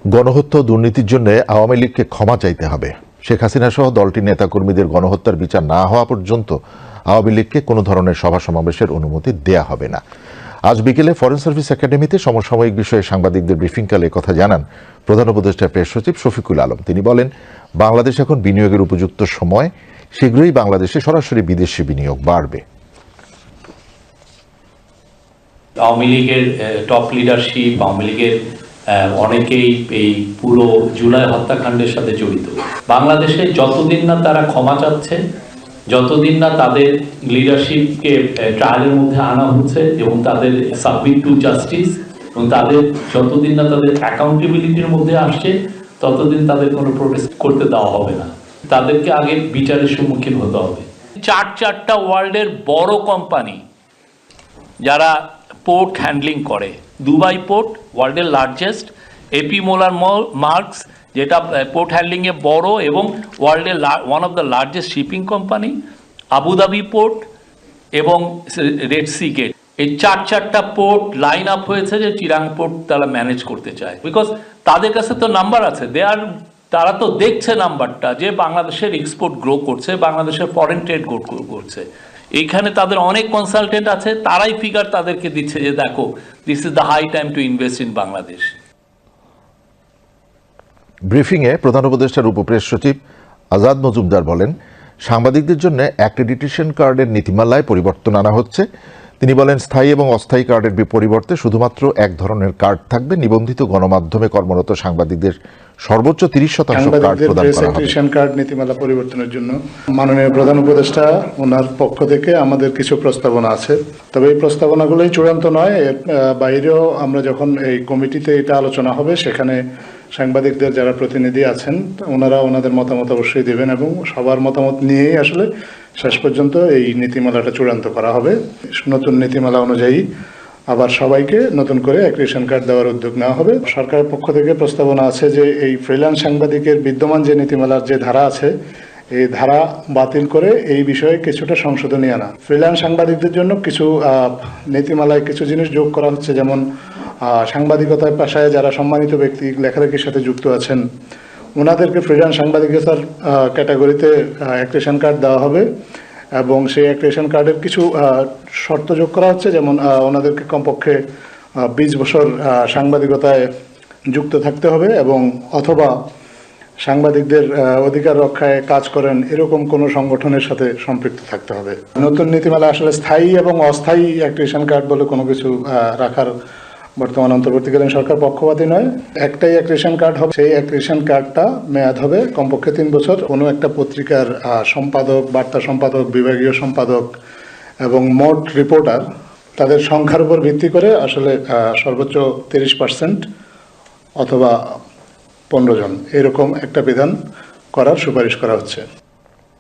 গণহত্যা ও দুর্নীতির জন্য আওয়ামী লীগকে ক্ষমা চাইতে হবে। শেখ হাসিনা সহ দলটির নেতাকর্মীদের গণহত্যার বিচার না হওয়া পর্যন্ত আওয়ামী লীগকে কোনো ধরনের সভা সমাবেশের অনুমতি দেয়া হবে না। আজ বিকেলে ফরেন সার্ভিস একাডেমিতে সমসাময়িক বিষয়ে সাংবাদিকদের ব্রিফিংকালে কথা জানান প্রধান উপদেষ্টা প্রেস সচিব শফিকুল আলম। তিনি বলেন, বাংলাদেশ এখন বিনিয়োগের উপযুক্ত সময়, শীঘ্রই বাংলাদেশে সরাসরি বিদেশি বিনিয়োগ বাড়বে। আওয়ামী লীগের টপ লিডারশিপ, আওয়ামী লীগের অনেকেই এই পুরো জুলাই হত্যাকাণ্ডের সাথে জড়িত। বাংলাদেশে যতদিন না তারা ক্ষমা চাচ্ছে, যতদিন না তাদের লিডারশিপকে ট্রায়ালের মধ্যে আনা হচ্ছে এবং তাদের সাবমিট টু জাস্টিস এবং তাদের যতদিন না তাদের অ্যাকাউন্টেবিলিটির মধ্যে আসছে, ততদিন তাদের কোনো প্রোটেস্ট করতে দেওয়া হবে না। তাদেরকে আগে বিচারের সম্মুখীন হতে হবে। চারটা ওয়ার্ল্ডের বড় কোম্পানি যারা পোর্ট হ্যান্ডলিং করে, দুবাই পোর্ট ওয়ার্ল্ডের লার্জেস্ট, এপি মোলার মার্কস যেটা পোর্ট হ্যান্ডলিংয়ে বড় এবং ওয়ার্ল্ডের one of the largest shipping company, Abu Dhabi port এবং রেড সি গেট, এই চারটা পোর্ট লাইন আপ হয়েছে যে চিরাং পোর্ট তারা ম্যানেজ করতে চায়। বিকজ তাদের কাছে তো নাম্বার আছে, তারা তো দেখছে নাম্বারটা যে বাংলাদেশের এক্সপোর্ট গ্রো করছে, বাংলাদেশের ফরেন ট্রেড গ্রো করছে। এইখানে তাদের অনেক কনসালটেন্ট আছে, তারাই ফিগার তাদেরকে দিচ্ছে যে দেখো, this is the high time to invest in Bangladesh. ব্রিফিংয়ে প্রধান উপদেষ্টার উপপ্রেস সচিব আজাদ মজুমদার বলেন, সাংবাদিকদের জন্য অ্যাক্রেডিটেশন কার্ডের নীতিমালায় পরিবর্তন আনা হচ্ছে। তিনি বলেন, স্থায়ী এবং অস্থায়ী কার্ডের পরিবর্তে শুধুমাত্র এক ধরনের কার্ড থাকবে। নিবন্ধিত গণমাধ্যমে কর্মরত সাংবাদিকদের সর্বোচ্চ 30% কার্ড প্রদান করা হবে। কার্ড নীতিমালা পরিবর্তনের জন্য মাননীয় প্রধান উপদেষ্টা ওনার পক্ষ থেকে আমাদের কিছু প্রস্তাবনা আছে, তবে এই প্রস্তাবনাগুলোই চূড়ান্ত নয়। এর বাইরেও আমরা যখন এই কমিটিতে এটা আলোচনা হবে, সেখানে সাংবাদিকদের যারা প্রতিনিধি আছেন ওনারা ওনাদের মতামত অবশ্যই দেবেন এবং সবার মতামত নিয়েই আসলে শেষ পর্যন্ত এই নীতিমালাটা চূড়ান্ত করা হবে। নতুন নীতিমালা অনুযায়ী আবার সবাইকে নতুন করে অ্যাক্রেডিটেশন কার্ড দেওয়ার উদ্যোগ নেওয়া হবে। সরকারের পক্ষ থেকে প্রস্তাবনা আছে যে এই ফ্রিল্যান্স সাংবাদিকের বিদ্যমান যে নীতিমালার যে ধারা আছে, এই ধারা বাতিল করে এই বিষয়ে কিছুটা সংশোধনী আনা। ফ্রিল্যান্স সাংবাদিকদের জন্য কিছু নীতিমালায় কিছু জিনিস যোগ করা হচ্ছে, যেমন সাংবাদিকতার পেশায় যারা সম্মানিত ব্যক্তি লেখালেখির সাথে যুক্ত আছেন ওনাদেরকে ফ্রিল্যান্স সাংবাদিকতার ক্যাটাগরিতে অ্যাক্রেডিটেশন কার্ড দেওয়া হবে এবং সেই অ্যাক্রেডিটেশন কার্ডের কিছু শর্ত যোগ করা হচ্ছে, যেমন ওনাদেরকে কমপক্ষে 20 বছর সাংবাদিকতায় যুক্ত থাকতে হবে এবং অথবা সাংবাদিকদের অধিকার রক্ষায় কাজ করেন এরকম কোনো সংগঠনের সাথে সম্পৃক্ত থাকতে হবে। নতুন নীতিমালা আসলে স্থায়ী এবং অস্থায়ী অ্যাক্রেডিটেশন কার্ড বলে কোনো কিছু রাখার বর্তমান অন্তর্বর্তীকালীন সরকার পক্ষপাতী নয়। একটাই অ্যাক্রেডিটেশন কার্ড হবে, সেই অ্যাক্রেডিটেশন কার্ডটা মেয়াদ হবে কমপক্ষে 3 বছর। কোনো একটা পত্রিকার সম্পাদক, বার্তা সম্পাদক, বিভাগীয় সম্পাদক এবং মোট রিপোর্টার তাদের সংখ্যার উপর ভিত্তি করে আসলে সর্বোচ্চ 30% অথবা 15 জন এরকম একটা বিধান করার সুপারিশ করা হচ্ছে।